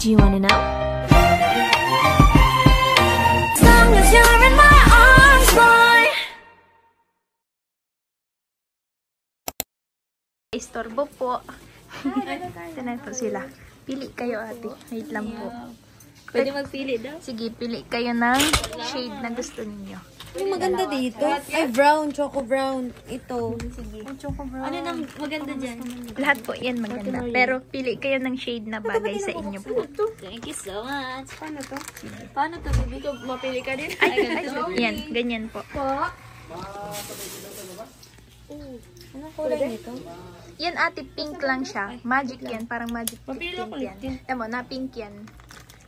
Do you wanna know? As long as you're in my arms, boy. Istorbo po. Ito na po sila. Pili kayo, ate. Wait lang po. Pwede magpili daw. Sige, pili kayo ng shade na gusto ninyo. Yung maganda dito. Ay, brown. Choco brown. Ito. Sige. Ano nang maganda dyan? Lahat po yan maganda. Pero pili kayo ng shade na bagay sa inyo po. Thank you so much. Paano to? Paano to, baby? Mapili ka din? Yan, ganyan po. Anong kulay nito? Yan, ate, pink lang siya. Magic yan. Parang magic Mapili tint ako yan. Tama, na pink yan.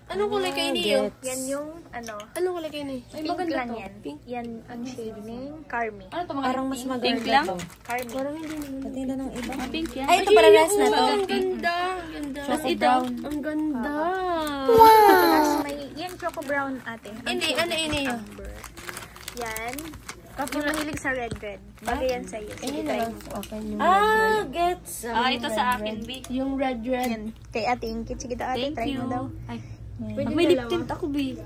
Anong kulay kayo niyo? Yan yung, Anong kulay kayo niyo? pink lang yan. Yan ang shade ng Carmi. Ano to, mga Parang mas maganda. pink lang? Carmi. Patingin ng iba. Pink yan? Ay, ito para last na to. Ang ganda. Ang ganda. Tapos Choco ito. brown. Ang ganda. Tapos may, yan choco brown ate. Hindi, ano ini yun? Amber. Yan. Yung mahilig sa red. Bagay yan sa'yo. Sige, try mo po. Gets. Ito sa akin, B. Yung red. Yan. Kay ate Ingkit. Sige daw ate, Thank try you. mo daw. Ay, Yan. may lip tint ako, B.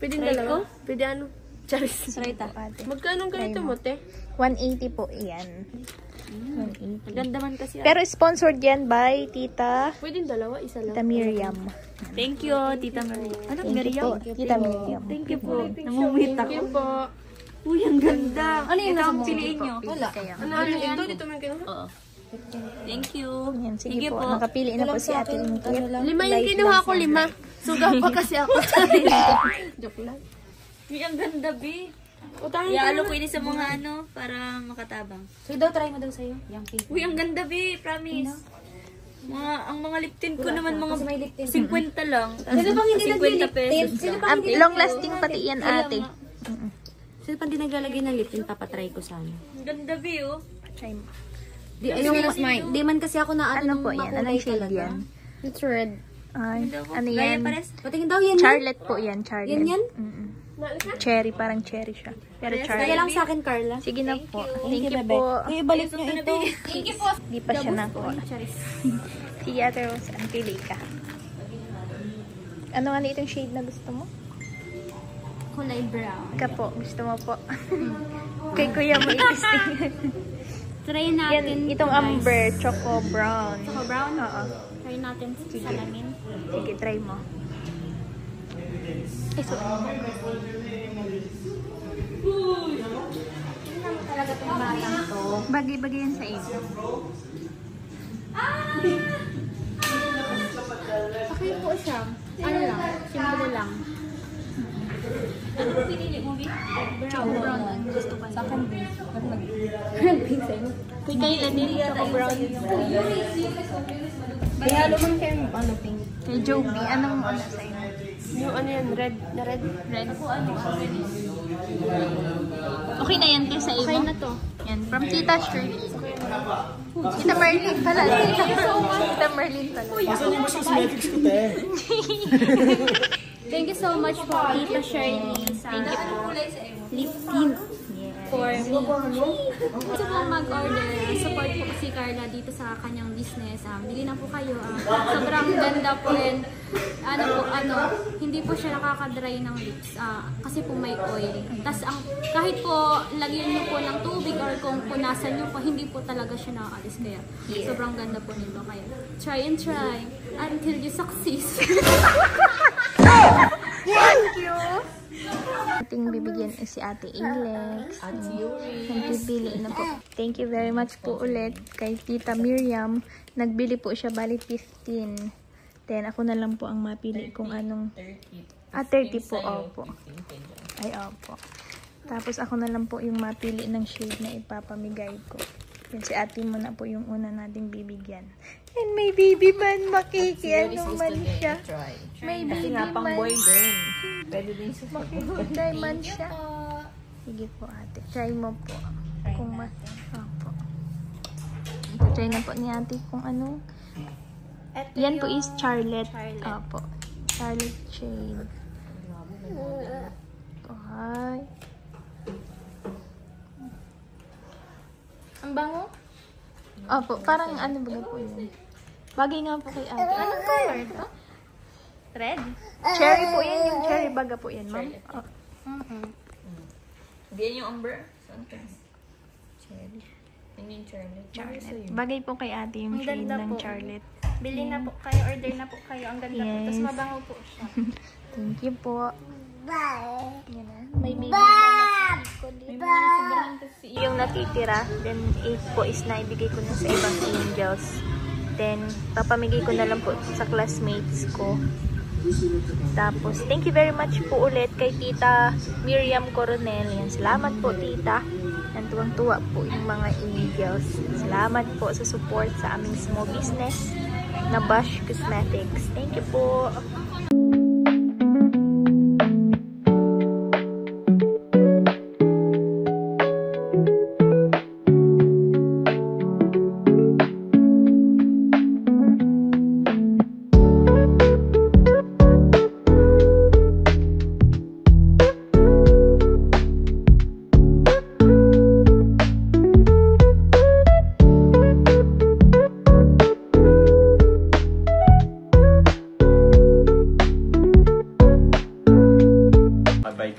Pwede Try dalawa? ko? Pwede ano? Charis. Try ta. Ate. Magkano ganito mo, te? 180 po yan. 180. Ang ganda man kasi. Pero sponsored yan by Tita Pwede dalawa? Isa lang? Tita Miriam. Thank you, Tita Marie. Ano, Thank you Miriam? po, Tita Miriam. Thank you po. Namumit Thank you ako. po. Uy, ang ganda. Ano yung nasa piliin nyo? Wala. Kayo. Ano ito? Dito may kinuha? Oo. Thank you. Yan, sige po. Nakapili na po si ate Ingkit. Lima yung kinuha ko, 5. Suga pa kasi ako. Joke lang. Uy, ang ganda, B. Utangin Ialo ko ini sa mga ano, para makatabang. So, daw, try mo daw sa'yo. Yung pink. Uy, ang ganda, B. Promise. Ang mga lip tint ko naman mga may lip tint. 50 lang. Sino bang hindi 50 pesos. Sino bang Long lasting pati yan ate. Sino pang di naglalagay ng lip tint? Papatry ko sana. Ang ganda, B, oh. Try mo. Di man kasi ako na Ano po yan? Anong shade yan? It's red. Ay, ano Gaya yan? pares. Patingin daw yan. Charlotte po yan, Charlotte. Yan yan? Cherry, parang cherry siya. Pero Kaya Charlotte. lang sa akin, Carla. Sige na po. Thank you po. Uy, ibalik nyo ito. Di pa siya nakuha. Sige ate Rose, ang pili ka. Ano nga itong shade na gusto mo? Kulay brown. Ka po, gusto mo po. Kay kuya mo i-testing. Try Yan, natin. itong amber, choco brown. Choco brown? Oo. Try natin sa lamin. Sige, try mo. Ay, so, Talaga itong batang to. bagay-bagay yan sa iyo. Okay po siya. Ano lang? Simple lang. Ano po pinili mo, B? Choco brown. Gusto ko sa akin, B. Pink sa'yo. Kay kayo natin, choco brown. Kaya naman kayo ano pink. Kay Joby, anong ano sa iyo? Yung ano yan, red na red. Red. Okay na yan kay sa iyo. Okay na to. Yan, from Tita Shirley. Tita Merlin pala. Tita Merlin pala. Thank you so much po, Tita Shirley, sa lip tint for me. Gusto po mag-order, support po si Carla dito sa kanyang business. Bili na po kayo. Sobrang ganda po and hindi po siya nakaka-dry ng lips kasi po may oil. Tapos kahit po lagyan niyo po ng tubig or kung punasan niyo po, hindi po talaga siya nakaalis. Kaya sobrang ganda po nito. Kaya try and try until you succeed. Thank you! Ating bibigyan is si Ate Alex. Nagpipili na po. Thank you very much po ulit kay Tita Miriam. Nagbili po siya, bali 15. Then ako na lang po ang mapili kung anong... 30 po. Opo. Ay, opo. Tapos ako na lang po yung mapili ng shade na ipapamigay ko. Yan, si ate mo na po yung una nating bibigyan. And may baby man, ano man siya. May baby man. boy din. Pwede din siya. Makikitry man siya. Sige po ate. Try mo po. Kung opo. Try na po ni ate kung ano. Yan po is Charlotte. Opo. Charlotte shade. Hi. Ang bango? Opo, parang ano ba po yun? Bagay nga po kay ate. Anong color to? Red? Cherry po yan. Yung cherry baga po yan, ma'am. Oh. Hindi yan yung umber? Cherry. Yan yung Charlotte. Charlotte. Bagay po kay ate yung Ang shade ganda ng po. Charlotte. Bili na po kayo, order na po kayo. Ang ganda po. Tapos Yes. mabango po siya. Thank you po. Yan na. May baby na May mga sobrang kasi. Yung natitira, then 8 po is na ibigay ko na sa ibang angels. Then, papamigay ko na lang po sa classmates ko. Tapos, thank you very much po ulit kay Tita Miriam Coronel. Yan. Salamat po, Tita. Tuwang-tuwa po yung mga angels. Salamat po sa support sa aming small business na Bush Cosmetics. Thank you po.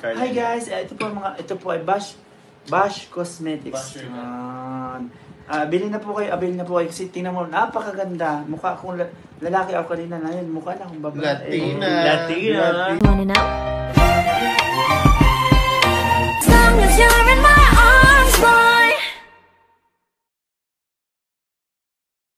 Hi guys, ito po ay Bush Cosmetics. Bilhin na po kayo, kasi tingnan mo, napakaganda. Mukha akong lalaki ako kanina na yun, mukha na akong babae. Latina. Latina. Wanna know?